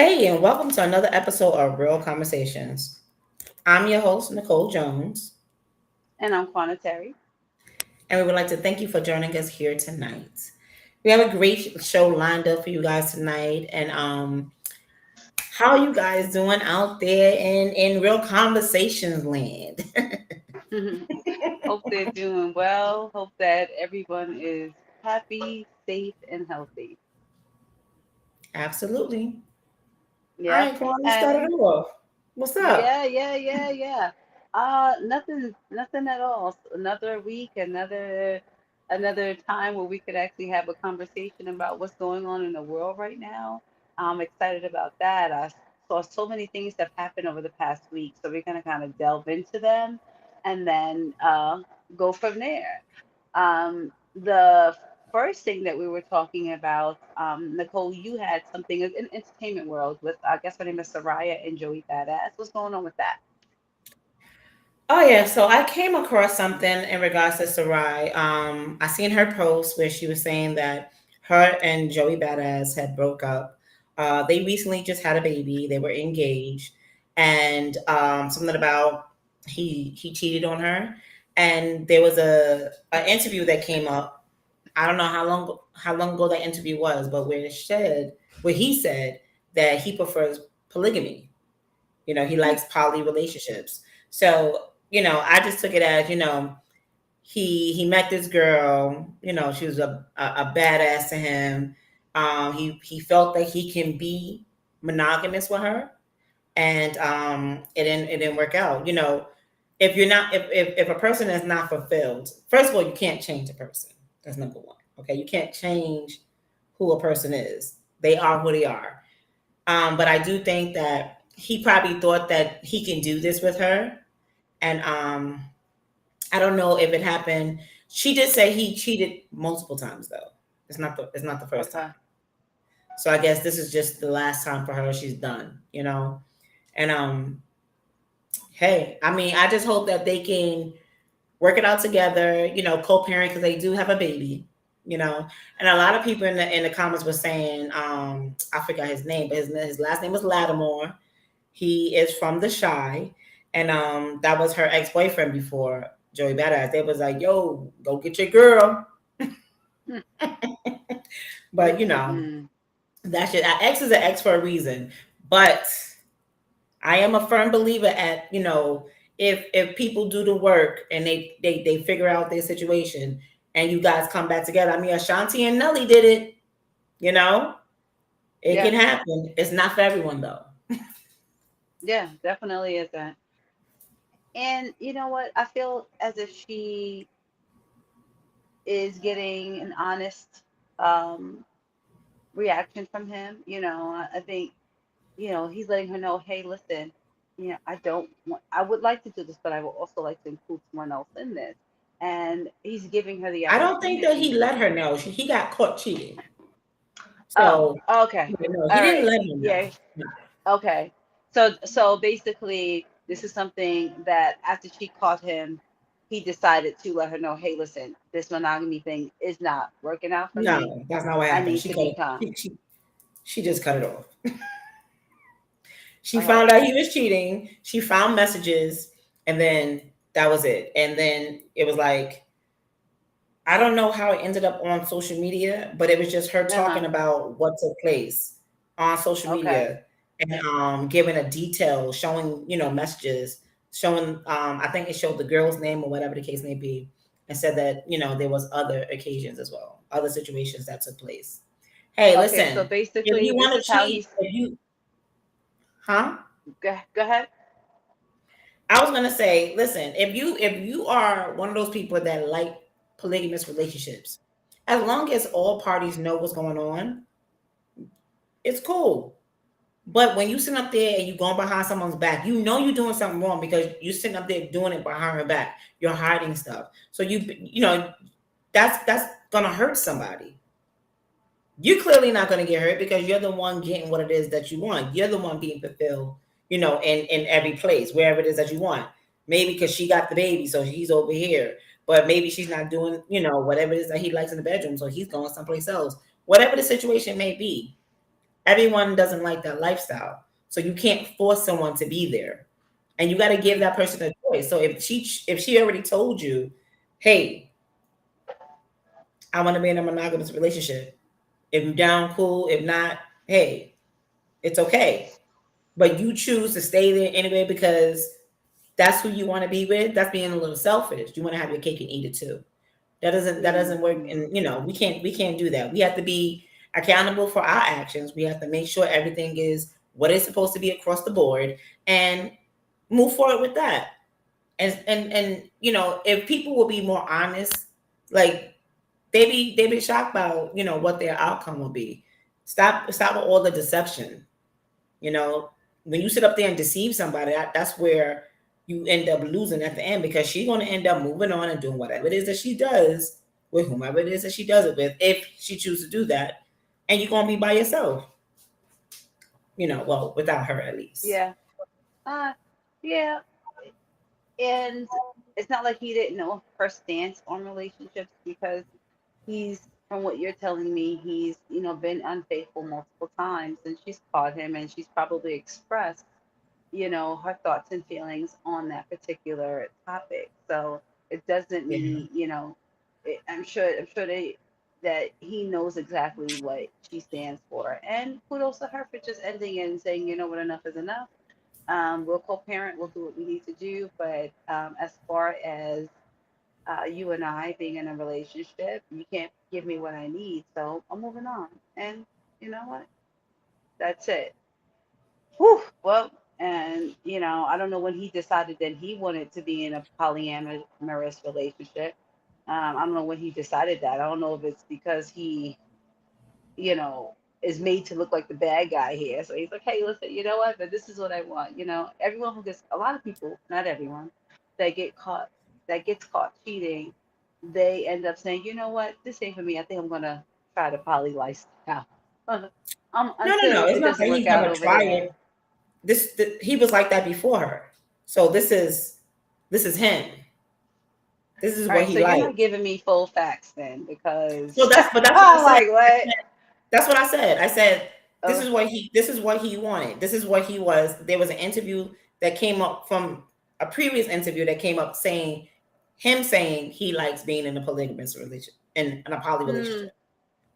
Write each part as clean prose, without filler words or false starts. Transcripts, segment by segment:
Hey, and welcome to another episode of Real Conversations. I'm your host, Nicole Jones, And I'm Quanah Terry. and we would like to thank you for joining us here tonight. We have a great show lined up for you guys tonight, and how are you guys doing out there in Real Conversations land? Hope they're doing well. Hope that everyone is happy, safe, and healthy. Absolutely. All Yeah. right, come on, let's start it And off. What's up? yeah. Nothing at all. Another week, another time where we could actually have a conversation about what's going on in the world right now. I'm excited about that. I saw so many things that have happened over the past week, so we're gonna kind of delve into them and then go from there. The first thing that we were talking about, Nicole, you had something in entertainment world with, I guess her name is Soraya and Joey Badass. What's going on with that? Oh yeah, so I came across something in regards to Sarai. I seen her post where she was saying that her and Joey Badass had broke up. They recently just had a baby. They were engaged, and something about he cheated on her. And there was a an interview that came up. I don't know how long ago that interview was, but where he said that he prefers polygamy. He Hmm. likes poly relationships. So, I just took it as, he met this girl, she was a badass to him. He felt that he can be monogamous with her, and it didn't work out. If you're not if a person is not fulfilled, first of all, you can't change a person. That's number one. Okay, you can't change who a person is. They are who they are. But I do think that he probably thought that he can do this with her. And I don't know if it happened. She did say he cheated multiple times though. It's not the first Okay. time. So I guess this is just the last time for her. She's done. And hey, I mean, I just hope that they can work it out together, co-parent because they do have a baby, you know. And a lot of people in the comments were saying, I forgot his name, but his last name was Lattimore. He is from the Shy, and that was her ex boyfriend before Joey Badass. They was like, "Yo, go get your girl," Hmm. but that's it. Ex is an ex for a reason. But I am a firm believer at if people do the work and they figure out their situation and you guys come back together. I mean, Ashanti and Nelly did it. You know, it Yeah. can happen. It's not for everyone though. Yeah, definitely is that. And you know what? I feel as if she is getting an honest um, reaction from him. I think, he's letting her know, hey, listen, I don't want, I would like to do this, but I would also like to include someone else in this. And he's giving her the I don't think that he opportunity. let her know. He got caught cheating. Oh, So okay. no, he All didn't right. let her know. Yeah. Okay. So basically, this is something that after she caught him, he decided to let her know, hey, listen, this monogamy thing is not working out for me. No, that's not what I happened. need She to cut it. become. She just cut it off. She found Oh, out he was cheating. She found messages, and then that was it. And then it was like I don't know how it ended up on social media, but it was just her uh-huh. talking about what took place on social Okay. media and giving a detail, showing messages, showing I think it showed the girl's name or whatever the case may be, and said that there was other occasions as well, other situations that took place. Hey, Okay. So listen, if basically, you this want is to how cheat, he's. if you huh? Go ahead. I was gonna say, listen, if you are one of those people that like polygamous relationships, as long as all parties know what's going on, it's cool. But when you sit up there and you going behind someone's back, you're doing something wrong because you're sitting up there doing it behind her back. You're hiding stuff. So that's gonna hurt somebody. You're clearly not gonna get hurt because you're the one getting what it is that you want. You're the one being fulfilled, in every place, wherever it is that you want. Maybe because she got the baby, so he's over here. But maybe she's not doing, whatever it is that he likes in the bedroom, so he's going someplace else. Whatever the situation may be, Everyone doesn't like that lifestyle. So you can't force someone to be there. And you got to give that person a choice. So if she already told you, "Hey, I want to be in a monogamous relationship. If you're down, cool. If not, hey, it's okay." But you choose to stay there anyway because that's who you want to be with. That's being a little selfish. You want to have your cake and eat it too. That doesn't work. Mm-hmm. And we can't do that. We have to be accountable for our actions. We have to make sure everything is what it's supposed to be across the board and move forward with that. And if people will be more honest, like they be shocked about what their outcome will be. Stop with all the deception. You know, when you sit up there and deceive somebody, that's where you end up losing at the end because she's going to end up moving on and doing whatever it is that she does with whomever it is that she does it with, if she chooses to do that. And you're going to be by yourself, well, without her at least. Yeah. Uh, yeah. And it's not like he didn't know her stance on relationships because he's, from what you're telling me, he's, been unfaithful multiple times and she's caught him and she's probably expressed, her thoughts and feelings on that particular topic. So it doesn't Yeah. mean, I'm sure that he knows exactly what she stands for. And kudos to her for just ending and saying, you know what, enough is enough. We'll co-parent, we'll do what we need to do. But as far as you and I being in a relationship, you can't give me what I need. So I'm moving on. And you know what? That's it. Whew. Well, and I don't know when he decided that he wanted to be in a polyamorous relationship. I don't know when he decided that. I don't know if it's because he, you know, is made to look like the bad guy here. So he's like, hey, listen, you know what? But this is what I want. Everyone who gets, a lot of people, not everyone, that get caught, that gets caught cheating, they end up saying, you know what? This ain't for me. I think I'm gonna try the poly lifestyle. No. Until It's it not doesn't that work he's out never over tried there. it. He was like that before her. So this is him. This is All what right, he so you're likes. not giving me full facts then, So because that's what I I'm said. like, what? That's what I said. I said Oh, this is what he wanted. This is what he was. There was an interview that came up from a previous interview that came up saying he likes being in a polygamous relationship in a poly hmm, relationship.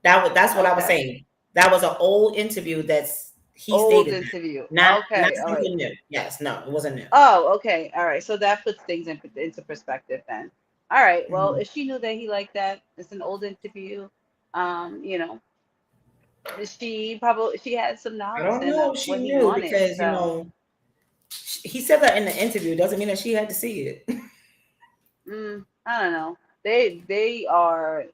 That's what I was okay. saying. That was an old interview he Old stated that. interview. Not Okay, all right. something new. Yes, no, it wasn't new. Oh, okay, all right. So that puts things into perspective then. All right. Well, Mhm. if she knew that he liked that, it's an old interview. Um, you know, she had some I knowledge don't then know of if what she he knew wanted. because So, he said that in the interview. Doesn't mean that she had to see it. I don't know. They are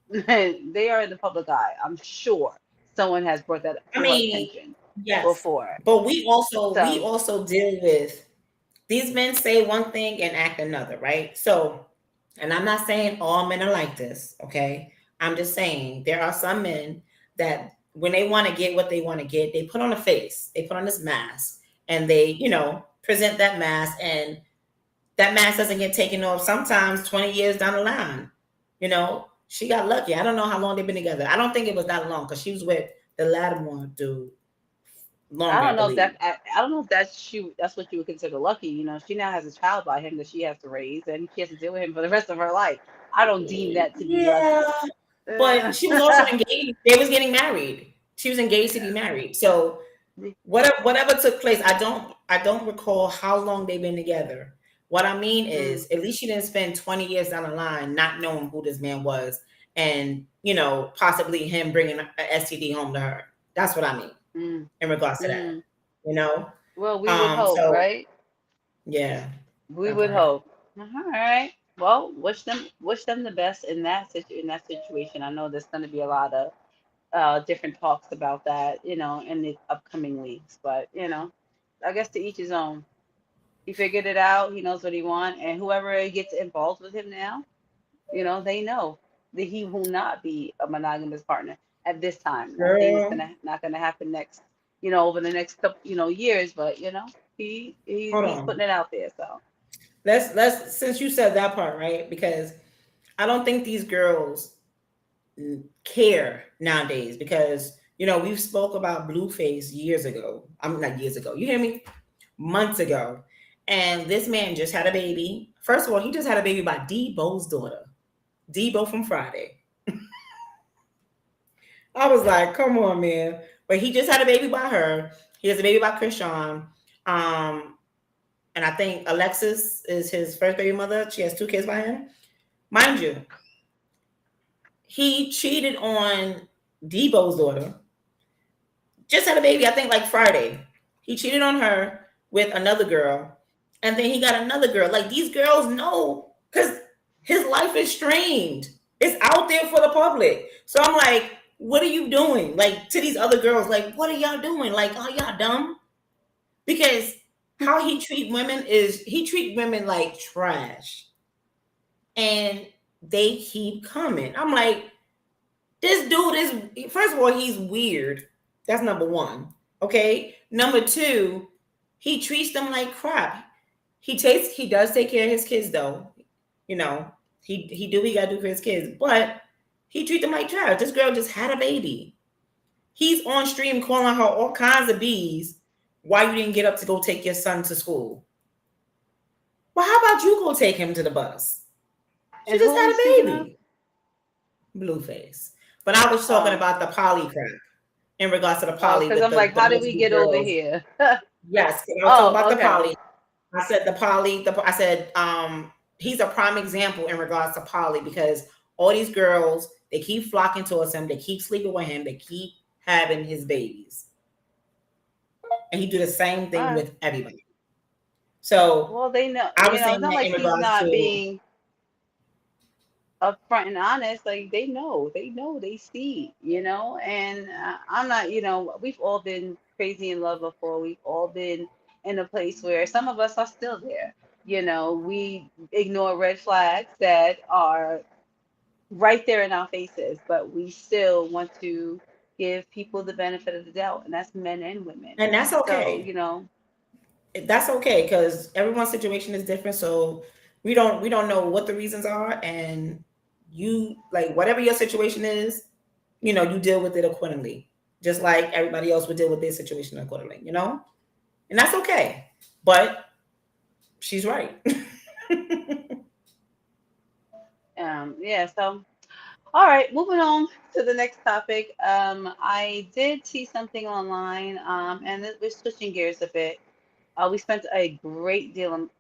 they are in the public eye. I'm sure someone has brought that I to her mean, attention yes, before. but we So, also deal with these men say one thing and act another, right? So, and I'm not saying all men are like this, okay? I'm just saying there are some men that when they want to get what they want to get, they put on a face, they put on this mask, and they, present that mask, and that mask doesn't get taken off sometimes 20 years down the line. She got lucky. I don't know how long they've been together. I don't think it was that long because she was with the Lattimore dude I longer, I don't know if believe. I don't know if that's what you would consider lucky. She now has a child by him that she has to raise, and she has to deal with him for the rest of her life. I don't deem that to be Yeah, lucky. but she was also engaged. They was getting married. She was engaged to be married. So whatever took place, I don't recall how long they've been together. What I mean Mm, is, at least she didn't spend 20 years down the line not knowing who this man was, and possibly him bringing a STD home to her. That's what I mean mm, in regards to that. mm. You know. Well, we would hope, So right? yeah, We that would part. hope. All right. Well, wish them the best in that situation. I know there's going to be a lot of different talks about that, in the upcoming weeks. But I guess to each his own. He figured it out. He knows what he wants, and whoever gets involved with him now, they know that he will not be a monogamous partner at this time. Not saying it's Girl, not gonna happen next, over the next couple, years, but hold he's on. putting it out there. So, Let's since you said that part, right? Because I don't think these girls care nowadays because we've spoke about Blueface years ago. I'm not years ago. You hear me? Months ago. And this man just had a baby. First of all, he just had a baby by Debo's daughter. Debo from Friday. I was like, come on, man. But he just had a baby by her. He has a baby by Krishan. Um, and I think Alexis is his first baby mother. She has 2 kids by him. Mind you, he cheated on Debo's daughter. Just had a baby, I think, like Friday. He cheated on her with another girl. And then he got another girl. Like, these girls know because his life is streamed. It's out there for the public. So I'm like, what are you doing? Like, to these other girls, like, what are y'all doing? Like, are y'all dumb? Because how he treat women is he treat women like trash. And they keep coming. I'm like, this dude is, first of all, he's weird. That's number one. Okay. Number two, he treats them like crap. He does take care of his kids though. You know, he gotta do for his kids, but he treats them like trash. This girl just had a baby. He's on stream calling her all kinds of bees. Why you didn't get up to go take your son to school? Well, how about you go take him to the bus? She And just who had we a speaking of? baby. Blueface. But I was talking Oh, about the poly crap in regards to the oh, poly because with I'm like, the how did we multiple get over girls. here? Yes, I was talking about Oh, the okay. poly. I said the poly. I said he's a prime example in regards to poly because all these girls they keep flocking towards him. They keep sleeping with him. They keep having his babies, and he do the same All thing right. with everybody. So Well, they know, I was it's saying not that like in he's regards not to being upfront and honest. Like they know, they see, and I'm not, we've all been crazy in love before. We've all been in a place where some of us are still there. We ignore red flags that are right there in our faces, but we still want to give people the benefit of the doubt, and that's men and women. and that's So, okay. That's okay because everyone's situation is different. So we don't know what the reasons are, and you like whatever your situation is, you deal with it accordingly, just like everybody else would deal with their situation accordingly. And that's okay. But she's right. yeah, so all right, moving on to the next topic. I did see something online, and we're switching gears a bit. We spent a great amount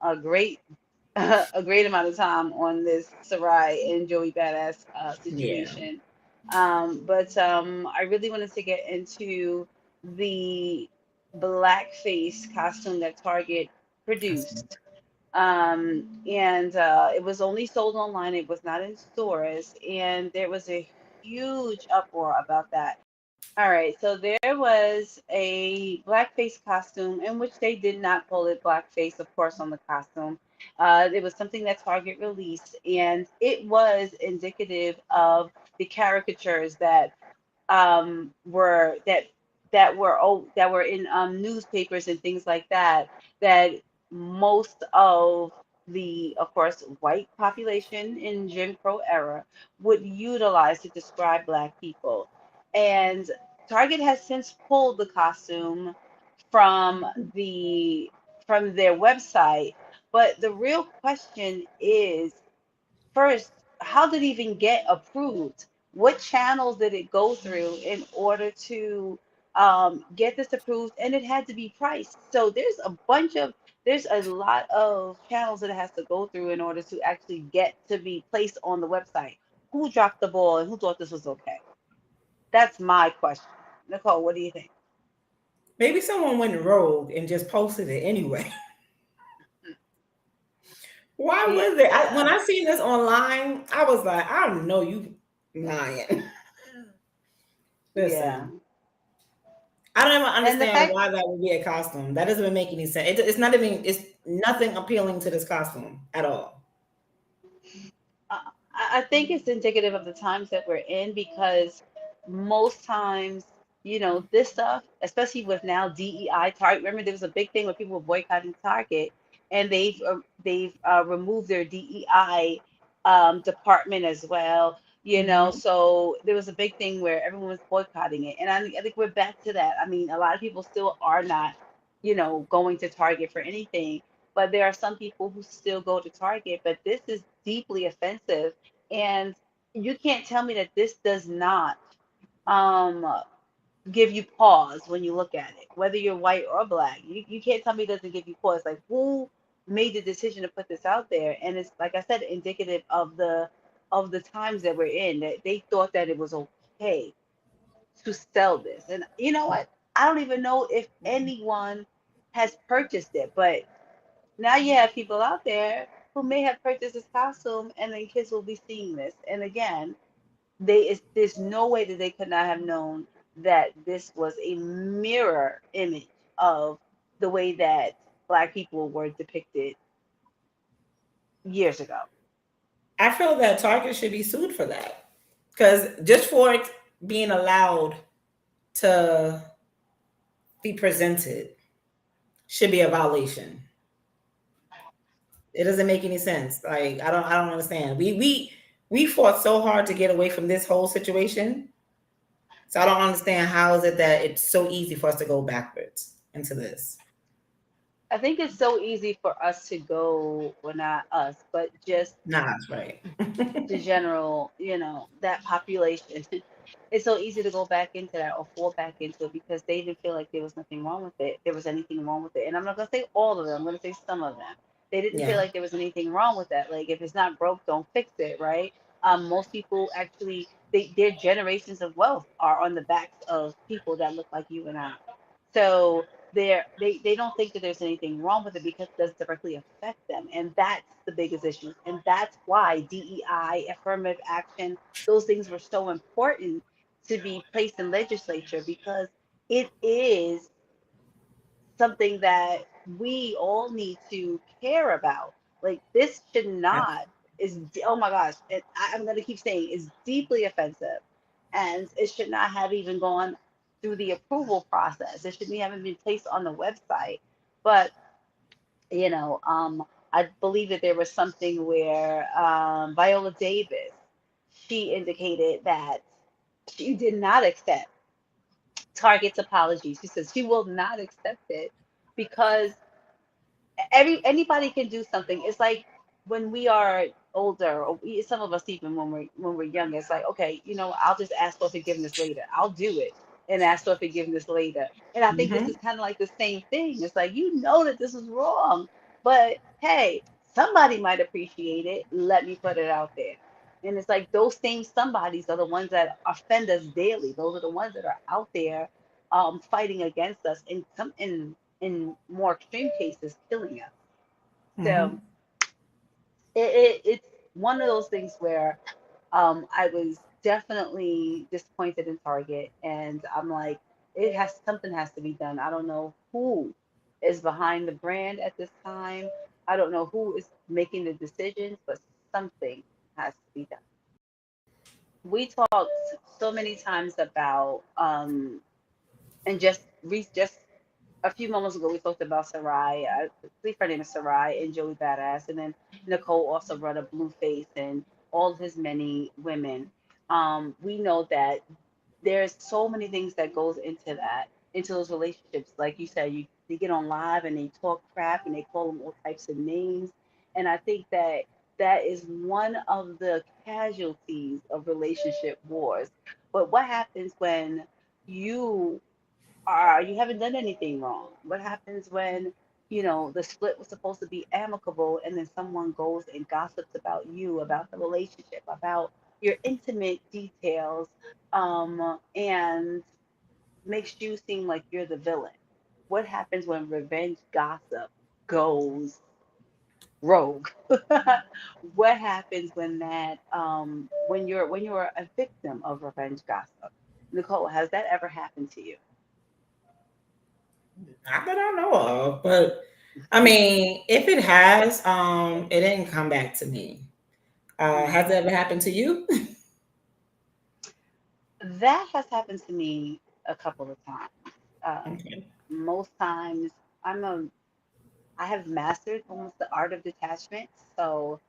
of time on this Sarai and Joey Badass Yeah. situation. But I really wanted to get into the blackface costume that Target produced. And it was only sold online, it was not in stores, and there was a huge uproar about that. All right, so there was a blackface costume in which they did not pull it blackface, of course, on the costume. It was something that Target released, and it was indicative of the caricatures were that were in newspapers and things like that. That most of the, of course, white population in Jim Crow era would utilize to describe Black people, and Target has since pulled the costume from the from their website. But the real question is, first, how did it even get approved? What channels did it go through in order to get this approved? And it had to be priced. So there's a lot of channels that it has to go through in order to actually get to be placed on the website. Who dropped the ball and who thought this was okay? That's my question. Nicole, what do you think? Maybe someone went rogue and just posted it anyway. Why was it? When Yeah. I seen this online, I was like, I don't know you lying. Yeah. Listen, I don't even And the understand fact, why that would be a costume. That doesn't even make any sense. It's not even. It's nothing appealing to this costume at all. I think it's indicative of the times that we're in, because most times, this stuff, especially with now DEI, Target. Remember, there was a big thing where people were boycotting Target, and they've removed their DEI department as well. you know. Hmm. So there was a big thing where everyone was boycotting it, and I think we're back to that. I mean, a lot of people still are not, going to Target for anything, but there are some people who still go to Target. But this is deeply offensive, and you can't tell me that this does not um give you pause when you look at it, whether you're white or black. You can't tell me it doesn't give you pause. Like, who made the decision to put this out there? And it's, like I said, indicative of the times that we're in. That they thought that it was okay to sell this. And you know what? I don't even know if anyone has purchased it, but now you have people out there who may have purchased this costume, and then kids will be seeing this. And again, there's no way that they could not have known that this was a mirror image of the way that black people were depicted years ago. I feel that Target should be sued for that because just for it being allowed to be presented should be a violation. It doesn't make any sense. Like I don't understand. We fought so hard to get away from this whole situation. So I don't understand how is it that it's so easy for us to go backwards into this. I think it's so easy for us to go, well, not us, but just Nah, that's right. the general, that population. It's so easy to go back into that or fall back into it because they didn't feel like there was nothing wrong with it. There was anything wrong with it. And I'm not going to say all of them, I'm going to say some of them. They didn't feel Yeah. like there was anything wrong with that. Like, if it's not broke, don't fix it, right? Most people actually, their generations of wealth are on the backs of people that look like you and I. So they don't think that there's anything wrong with it because it does directly affect them. And that's the biggest issue. And that's why DEI, affirmative action, those things were so important to be placed in legislature because it is something that we all need to care about. Like, this should Yeah. not is oh my gosh, I'm gonna keep saying is deeply offensive, and it should not have even gone through the approval process. It shouldn't even been placed on the website. But you know, um, I believe that there was something where Viola Davis, she indicated that she did not accept Target's apology. She says she will not accept it because anybody can do something. It's like when we are older, or some of us even when we're young, it's like, okay, I'll just ask for forgiveness later. I'll do it and ask for forgiveness later. And I think this Hmm. is kind of like the same thing. It's like, that this is wrong, but hey, somebody might appreciate it. Let me put it out there. And it's like those same somebodies are the ones that offend us daily. Those are the ones that are out there fighting against us, in some in more extreme cases, killing us. So Hmm. it's one of those things where I was definitely disappointed in Target, and I'm like, something has to be done. I don't know who is behind the brand at this time. I don't know who is making the decisions, but something has to be done. We talked so many times about and just a few moments ago, we talked about Sarai. I believe her name is Sarai and Joey Badass, and then Nicole also brought up Blueface and all of his many women. We know that there's so many things that goes into that, into those relationships. Like you said, they get on live and they talk crap and they call them all types of names. And I think that that is one of the casualties of relationship wars. But what happens when you you haven't done anything wrong? What happens when, the split was supposed to be amicable and then someone goes and gossips about you, about the relationship, about your intimate details, and makes you seem like you're the villain? What happens when revenge gossip goes rogue? What happens when you're a victim of revenge gossip? Nicole, has that ever happened to you? Not that I know of, but I mean, if it has, it didn't come back to me. Has it ever happened to you? That has happened to me a couple of times. Okay. Most times, I'm a I have mastered almost the art of detachment. So,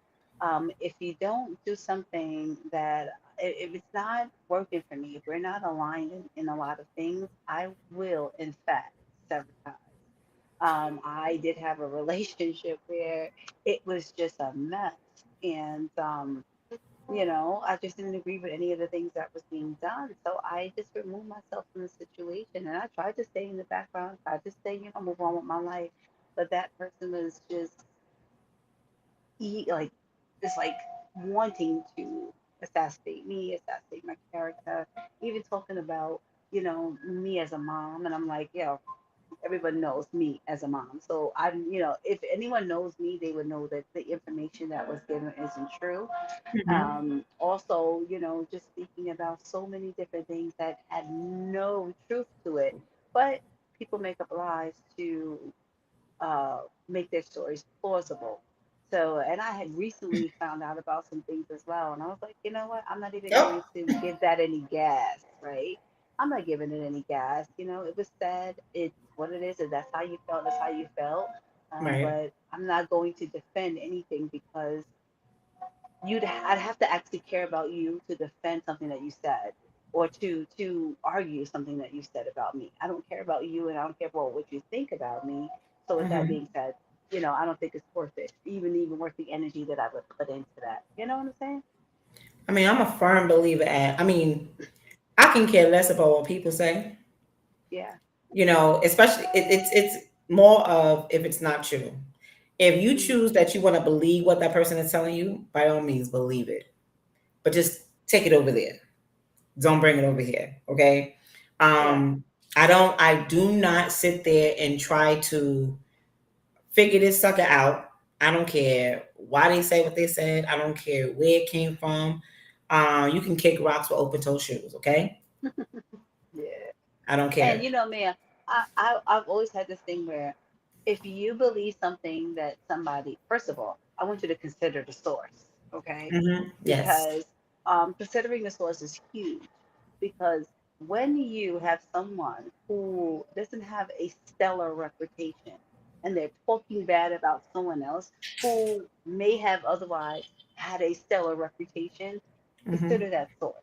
if you don't do something that if it's not working for me, if we're not aligned in a lot of things, I will, in fact, sabotage. I did have a relationship where it was just a mess. And, I just didn't agree with any of the things that was being done. So I just removed myself from the situation and I tried to stay in the background, tried to stay, move on with my life. But that person was just like just like wanting to assassinate me, assassinate my character, even talking about, me as a mom. And I'm like, everyone knows me as a mom. So if anyone knows me, they would know that the information that was given isn't true. Hmm. Also, just speaking about so many different things that had no truth to it, but people make up lies to make their stories plausible. So, and I had recently found out about some things as well, and I was like, you know what? I'm not even going Yep. to give that any gas, right? I'm not giving it any gas. It was said. It's what it is. If that's how you felt, that's how you felt. Right. But I'm not going to defend anything because I'd have to actually care about you to defend something that you said or to argue something that you said about me. I don't care about you and I don't care about what you think about me. So with that Hmm. being said, I don't think it's worth it. Even worth the energy that I would put into that. You know what I'm saying? I mean, I'm a firm believer at. I mean, I can care less about what people say. Yeah. Especially it's more of if it's not true. If you Hmm. choose that you want to believe what that person is telling you, by all means, believe it. But just take it over there. Don't bring it over here. Okay. Yeah. Um, I do not sit there and try to figure this sucker out. I don't care why they say what they said. I don't care where it came from. You can kick rocks with open toe shoes. Okay. Yeah. I don't And care. man, I've always had this thing where if you believe something that somebody, first of all, I want you to consider the source, okay? Yes. Because considering the source is huge. Because when you have someone who doesn't have a stellar reputation and they're talking bad about someone else who may have otherwise had a stellar reputation, Hmm. consider that source.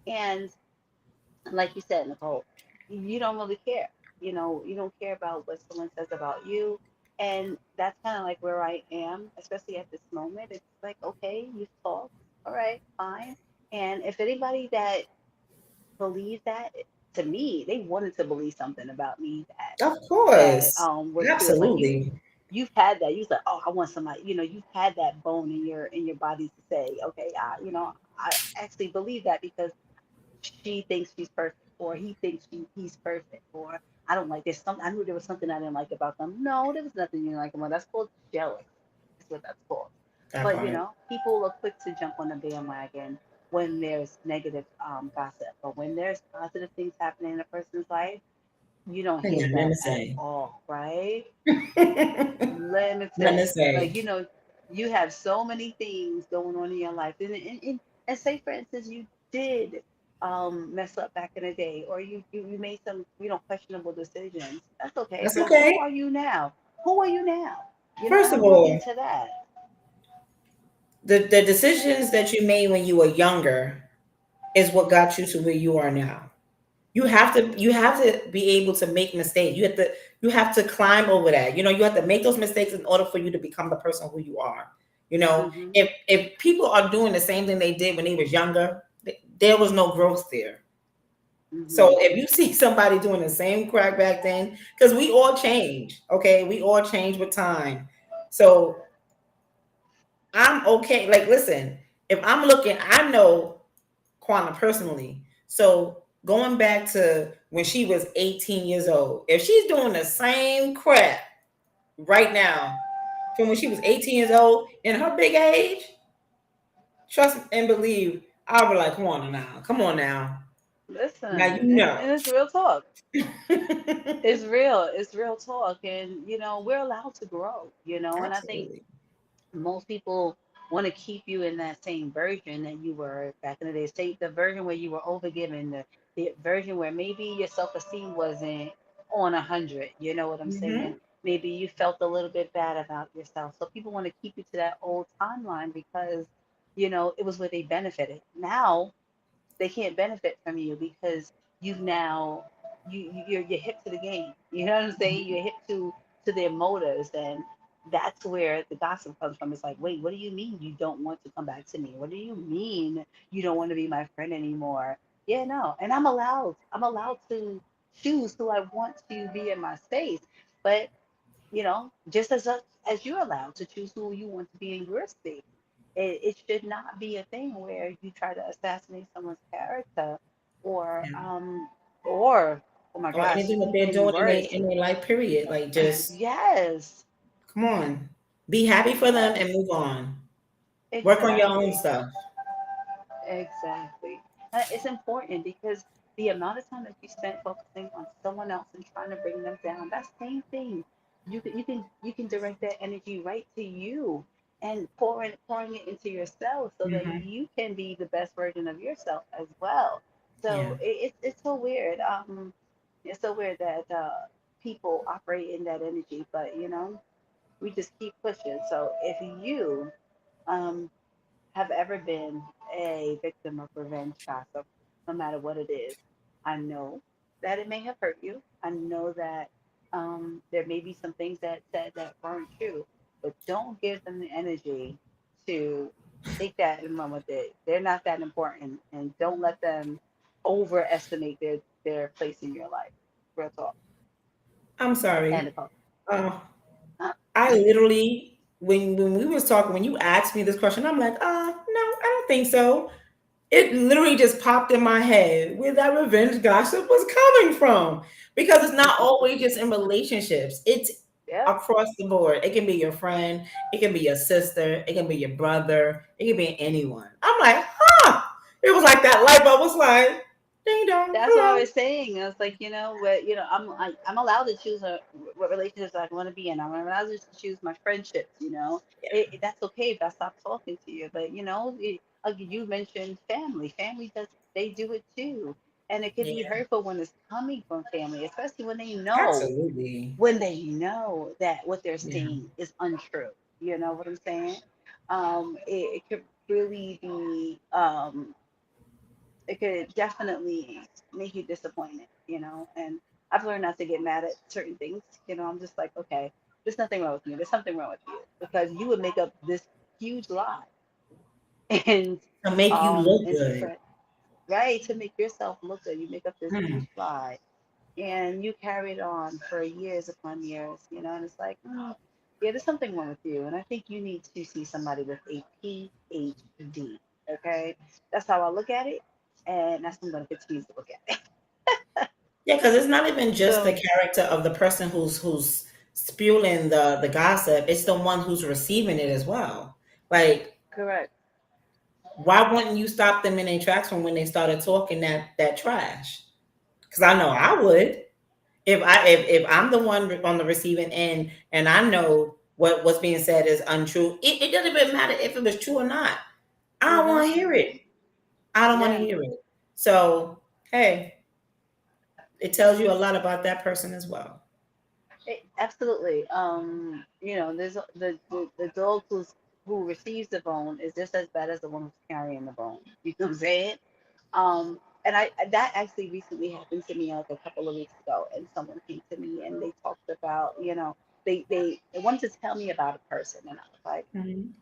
And like you said, Nicole, you don't really care. You don't care about what someone says about you. And that's kind of like where I am, especially at this moment. It's like, okay, you've talked. All right, fine. And if anybody that believed that, to me, they wanted to believe something about me Of that course. was true. It's like Absolutely. you've had that. You said, "Oh, I want somebody." You've had that bone in your body to say, "Okay, I actually believe that because she thinks she's perfect, or he thinks he's perfect, or I don't like this. I knew there was something I didn't like about them. No, there was nothing you didn't like about. That's called jealous. That's what that's called. That But part. people are quick to jump on the bandwagon when there's negative gossip, but when there's positive things happening in a person's life, you don't Ain't hear got nothing that to at say. all, right? Nothing to Limited. say. Like, you have so many things going on in your life. And say, for instance, you did mess up back in the day, or you made some, questionable decisions. That's okay. That's But okay. who are you now? Who are you now? First of I'm looking all, into that. the decisions that you made when you were younger is what got you to where you are now. You have to be able to make mistakes. You have to climb over that. You have to make those mistakes in order for you to become the person who you are. Hmm. If people are doing the same thing they did when they was younger, there was no growth there. So Hmm. if you see somebody doing the same crap back then, because we all change, okay? We all change with time. So I'm okay. Like, listen, if I'm looking, I know Quantum personally. So going back to when she was 18 years old, if she's doing the same crap right now from when she was 18 years old in her big age, trust and believe, I'll be like, come on now. Come on now. Now you Listen, know. and it's real talk. It's real. It's real talk, and we're allowed to grow. And I think Absolutely. most people want to keep you in that same version that you were back in the day. Say the version where you were overgiven, the version where maybe your self-esteem wasn't on 100. You know what I'm saying? Hmm. Maybe you felt a little bit bad about yourself. So people want to keep you to that old timeline because it was where they benefited. Now they can't benefit from you because you've now you're hip to the game. You know what I'm saying? You're hip to their motives, and that's where the gossip comes from. It's like, wait, what do you mean you don't want to come back to me? What do you mean you don't want to be my friend anymore? Yeah, no, and I'm allowed to choose who I want to be in my space, but just as you're allowed to choose who you want to be in your space. It should not be a thing where you try to assassinate someone's character or Yeah. or oh my Or gosh, anything that they're even doing worse. in their life period. Like just Yes, come on. Be happy for them and yes, move on. Work on your own exactly. stuff. Exactly. It's important because the amount of time that you spent focusing on someone else and trying to bring them down, that same thing, you can direct that energy right to you and pouring it into yourself so that Hmm. you can be the best version of yourself as well. Yeah. So it's so weird. It's so weird that people operate in that energy, but we just keep pushing. So if you um have ever been a victim of revenge gossip, no matter what it is. I know that it may have hurt you. I know that there may be some things that said that weren't true, but don't give them the energy to take that and run with it. They're not that important, and don't let them overestimate their place in your life. Real talk. I'm And sorry. the call. Uh, Uh, I literally, when we was talking, when you asked me this question, I'm like, no, I don't think so. It literally just popped in my head where that revenge gossip was coming from. Because it's not always just in relationships. It's yep. across the board. It can be your friend, it can be your sister, it can be your brother, it can be anyone. I'm like, huh. It was like that light bulb was like, ding dong, That's what I hello. was saying. I was like, I'm allowed to choose what relationships I want to be in. I'm allowed to choose my friendships. That's okay if I stop talking to you. But like you mentioned family. Family does they do it too, and it can be Yeah, hurtful when it's coming from family, especially absolutely. when they know that what they're Yeah. saying is untrue. You know what I'm saying? It could really be it could definitely make you disappointed. And I've learned not to get mad at certain things. I'm just like, okay, there's nothing wrong with you. There's something wrong with you because you would make up this huge lie and To make you look good. spread right to make yourself look good. You make up this Hmm. huge lie and you carry it on for years upon years. And it's like, yeah, there's something wrong with you. And I think you need to see somebody with a PhD. Okay, that's how I look at it, and that's how I'm going to continue to look at it. Yeah, because it's not even just the So character of the person who's spewing the gossip. It's the one who's receiving it as well. Like, correct. why wouldn't you stop them in their tracks from when they started talking that trash? Because I know I would if I'm the one on the receiving end and I know what's being said is untrue. It doesn't even matter if it was true or not. I don't Mm-hmm. want to hear it. I don't want to Yeah. hear it. So hey, it tells you a lot about that person as well. Absolutely. There's the dog who receives the bone is just as bad as the one who's carrying the bone. You know what I'm saying? And I that actually recently happened to me like a couple of weeks ago, and someone came to me and they talked about, they wanted to tell me about a person, and I was like, Mhm.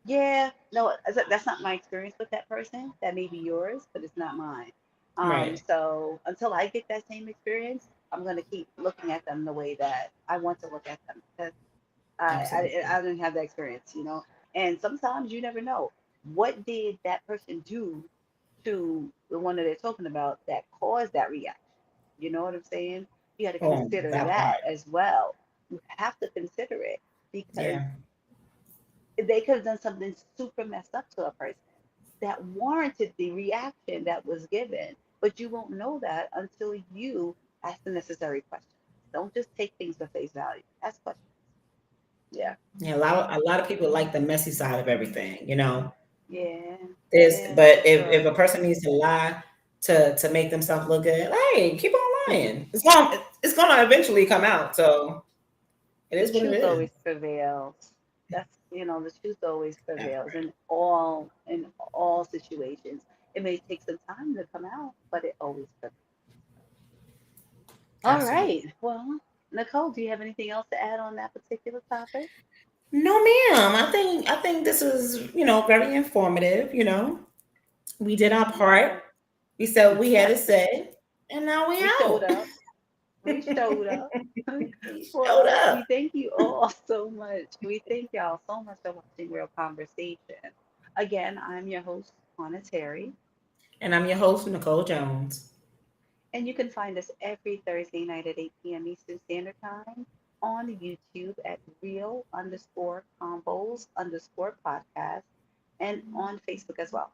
yeah, no, that's not my experience with that person. That may be yours, but it's not mine. Right. So until I get that same experience, I'm gonna keep looking at them the way that I want to look at them because I Absolutely. didn't have that experience. And sometimes you never know what did that person do to the one that they're talking about that caused that reaction. You know what I'm saying? You got to Oh, consider that that part. as well. You have to consider it because Yeah. they could have done something super messed up to a person that warranted the reaction that was given. But you won't know that until you ask the necessary questions. Don't just take things for face value. Ask questions. Yeah. Yeah. A lot of people like the messy side of everything, you know. Yeah. There's Yeah, for but if sure. a person needs to lie to make themselves look good, hey, keep on lying. It's gonna eventually come out. So it The is what it truth is. always prevails. The truth always prevails in all situations. It may take some time to come out, but it always comes. All Absolutely. right. Well, Nicole, do you have anything else to add on that particular topic? No, ma'am. I think this is, very informative. We did our part. Yeah. We said what we had to Yep. say, and now we We showed out. up. We showed up. Showed Well, up. we thank you all so much. We thank y'all so much for watching Real Conversation. Again, I'm your host, Juana Terry, And I'm your host, Nicole Jones. and you can find us every Thursday night at 8 p.m. Eastern Standard Time on YouTube at real underscore combos underscore podcast and on Facebook as well.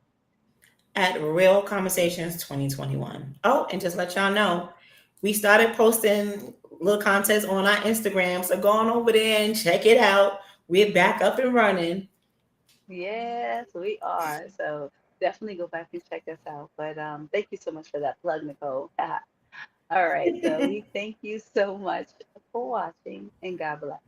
At Real Conversations 2021. Oh, and just let y'all know, we started posting little contests on our Instagram. So go on over there and check it out. We're back up and running. Yes, we are. So definitely go back and check us out. But thank you so much for that plug, Nicole. All right. So we thank you so much for watching and God bless.